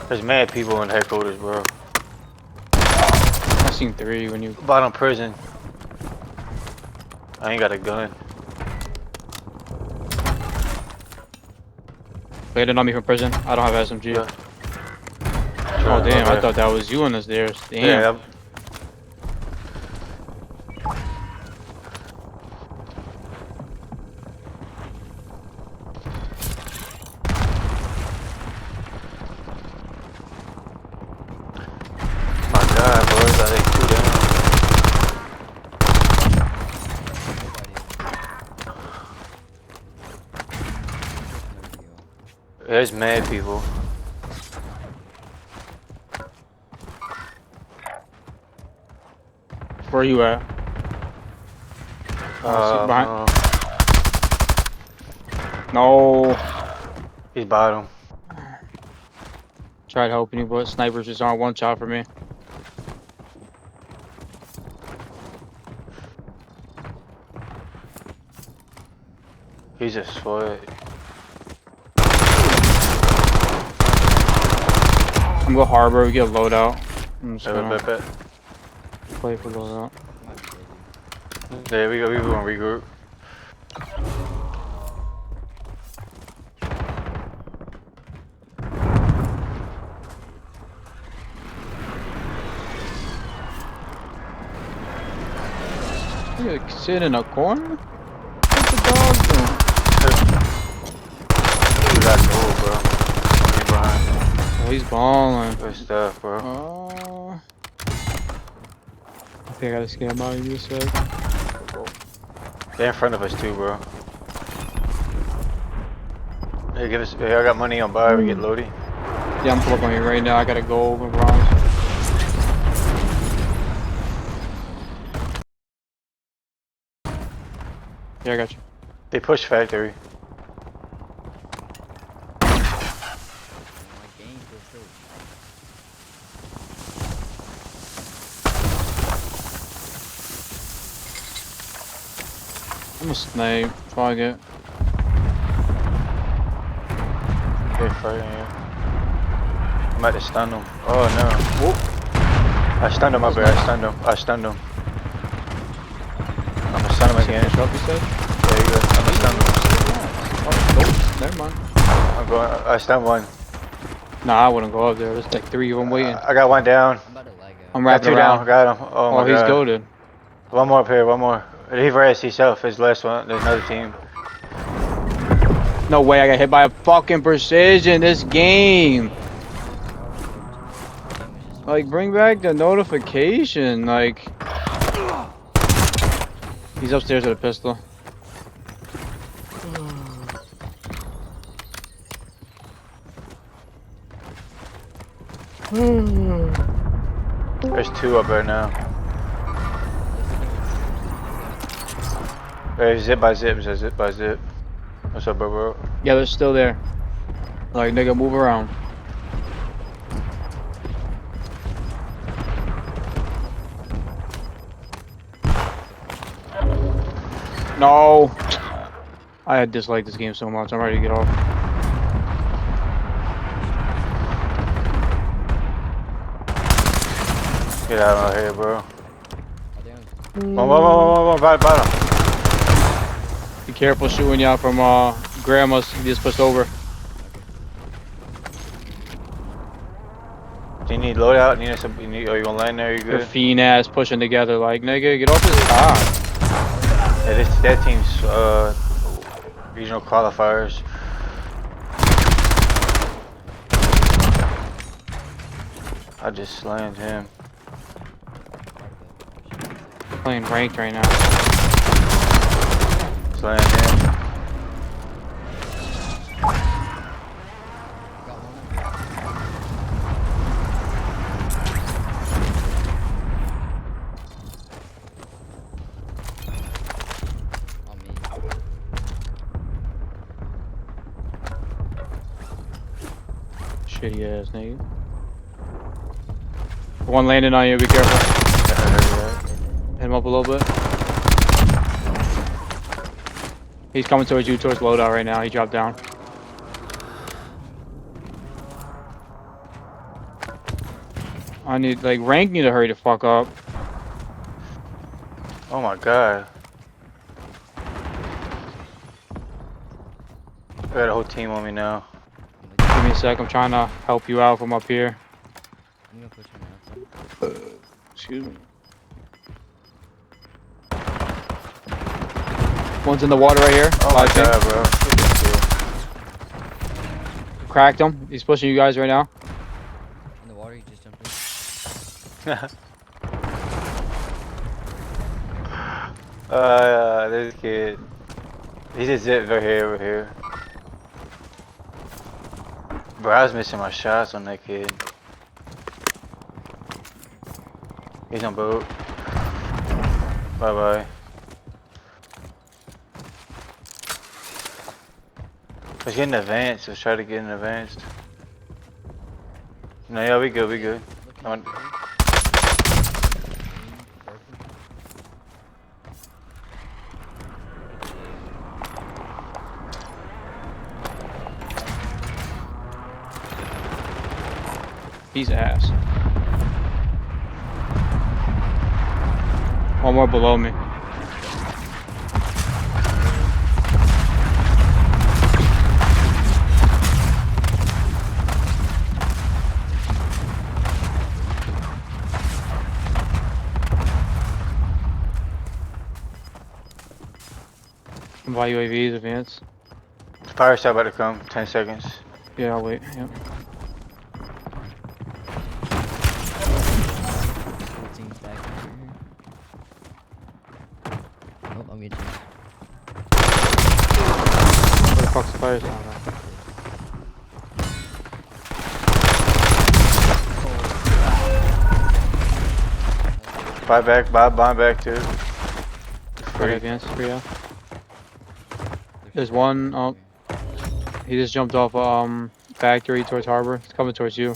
There's mad people in headquarters, bro. I seen 3 when you. Bottom prison. I ain't got a gun. Waiting on me from prison. I don't have SMG. Yeah. Oh damn! Okay. I thought that was you on the stairs. Damn. Yeah. My God, bro, it's like 2 down. There's mad people. Where you at? Behind. No. He's bottom. Tried helping you, but snipers just aren't one shot for me. He's a sweat. I'm gonna go harbor. We get a loadout. I'm just gonna Bet. play for loadout. There we go. We gonna regroup. You sit in a corner? What's the dog doing? We got gold, bro. Only behind. Oh, he's balling. Good stuff, bro. I think I gotta scam out of you a sec. They're in front of us too, bro. Hey, give us. Hey, I got money on buy. We get loaded. Yeah, I'm pulling up on you right now. I gotta go over bronze. Yeah, I got you. They push factory. I'm a snipe. Fuck it. They're fighting you. I'm about to stun them. Oh no. Whoop. I stunned him up there. I stunned him. I'm gonna stun him again. Finish up, you said? There you go. I'm gonna stun him. Oh, nope. Never mind. I'm going. I stunned one. Nah, I wouldn't go up there. There's like 3 of them waiting. I got one down. I'm Got wrapping 2 around. down. Got him. Oh my he's God. goated. One more up here. One more. He raised himself. His last one. There's another team. No way I got hit by a fucking precision this game. Like, bring back the notification. Like, he's upstairs with a pistol. There's 2 up there now. Hey, zip by zip. Zip by zip. What's up, bro? Yeah, they're still there. Like, nigga, move around. No! I had disliked this game so much, I'm ready to get off. Get out of here, bro. One, bottom. Be careful shooting y'all from grandma's. He just pushed over. Do you need loadout? Are you gonna land there? You Your good? fiend ass pushing together like, nigga, get off his car. Yeah, that team's regional qualifiers. I just slammed him. Playing ranked right now. Slammed him. Shitty ass nigga. One landing on you, be careful. Hit him up a little bit. He's coming towards you, towards loadout right now. He dropped down. I need, like, rank need to hurry the fuck up. Oh my god. I got a whole team on me now. Give me a sec, I'm trying to help you out from up here. I'm gonna push him outside. Excuse me. One's in the water right here. Oh my Live ping. god, bro. Look at this Cracked him. He's pushing you guys right now. In the water, he just jumped in. This kid. He just zipped over here. Bro, I was missing my shots on that kid. He's on boat. Bye bye. Let's get in advance. Let's try to get in advanced. No, yeah, we good. Looking On. at you. He's ass. One more below me. Buy UAVs, advance. Fire shot about to come. 10 seconds. Yeah, I'll wait. Yep. Whole team's back over here. Oh, I'm getting you. Where the fuck's the fire shot? Buy back. Buy back too. Free advance, free out. There's one, oh, he just jumped off factory towards harbor. He's coming towards you.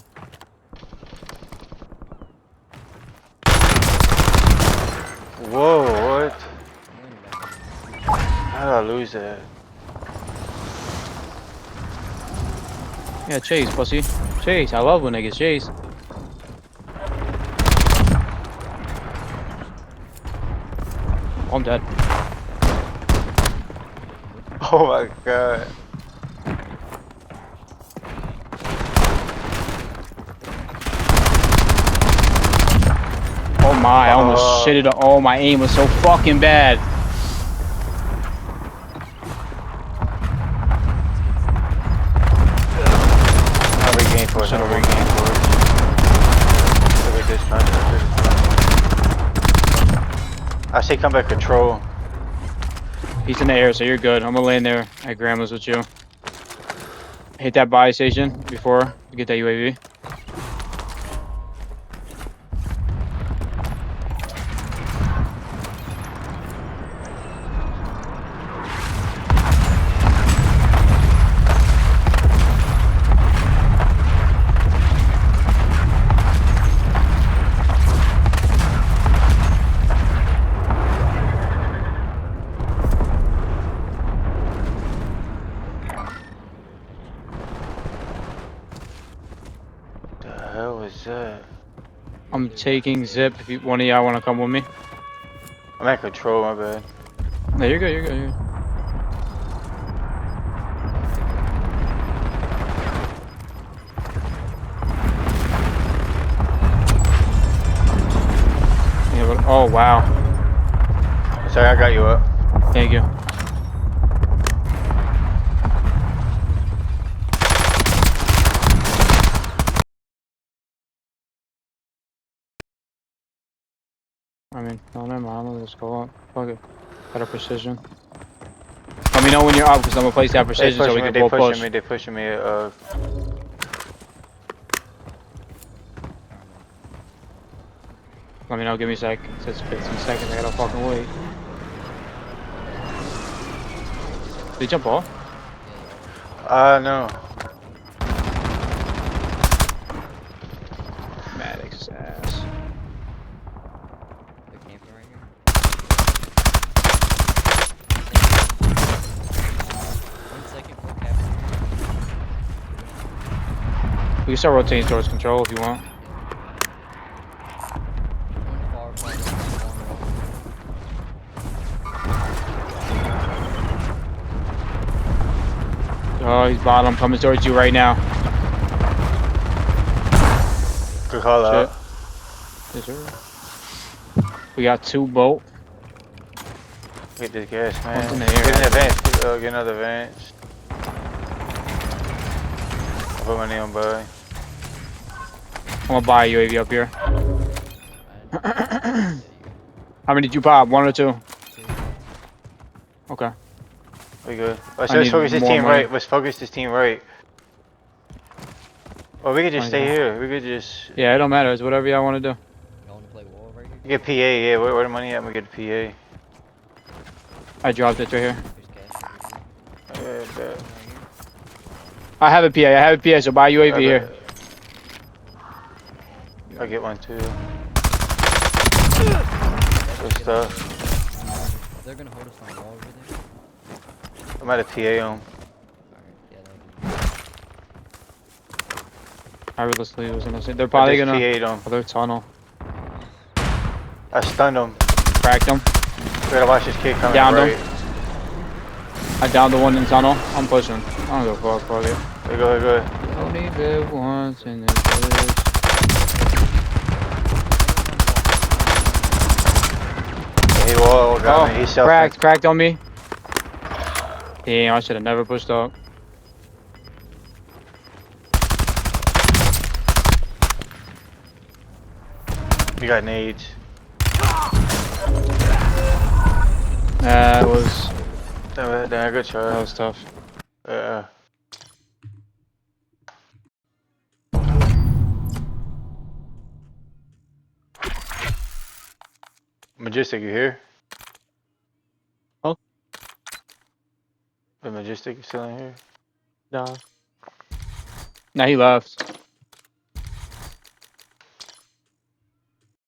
Whoa, what? How did I lose that? Yeah, chase, pussy. Chase, I love when niggas chase. Oh, I'm dead. Oh my god. Oh my, I almost shitted. Oh, my aim was so fucking bad. I'll regain force. I'll regain force. Look at this punch. I say come back control. He's in the air, so you're good. I'm gonna land there at Grandma's with you. Hit that buy station before you get that UAV. The hell was that? I'm taking zip. If you, one of y'all want to come with me. I'm at control, my bad. No, you're good. You're good. You're good. Yeah, but, oh wow. Sorry, I got you up. Thank you. I mean, no, never mind. I'll just go up. Fuck it. Better precision. Let me know when you're up, because I'm gonna place that precision so we can both push. They pushing me. Let me know. Give me a sec. It says 15 seconds. I gotta fucking wait. Did he jump off? No. Maddox's ass. They're camping right here. 1 second for capture. We can start rotating towards control if you want. Oh, he's bottom, coming towards you right now. Good call out. Shit. Yes, sir. We got 2 boat. Get this gas, man. One's in the Get air. an advance. Get another advance. I'll put my knee on by. I'm gonna buy a UAV up here. How many did you pop? 1 or 2? 2. Okay. We good. I Let's focus need this more team money. right. Let's focus this team right. Or we could just stay here. We could just Yeah, it don't matter. It's whatever y'all want to do. Y'all wanna play wall right here? get PA. Yeah, where the money at? We get PA. I dropped it right here. There's cash over here. Yeah, bet. Right here. I have a PA. I have a PA, so buy UAV here. I get one too. That's Good good. stuff. They're gonna hold us on wall over there. I'm at a PA on. Alright, yeah, that'll be I would let's leave. They're probably gonna. PA'd him. Other tunnel. I stunned him. Cracked him. We gotta watch this kid coming Downed right. him. I downed the one in tunnel. I'm pushing. I don't give a fuck it. Here we go. Only live once in this village. He wall got me. He's self. Cracked on me. Damn, I should have never pushed up. We got nades. That was Damn, good try. that was tough. Yeah. Majestic, you here? Oh. The Majestic is still in here? Nah. Nah, he left.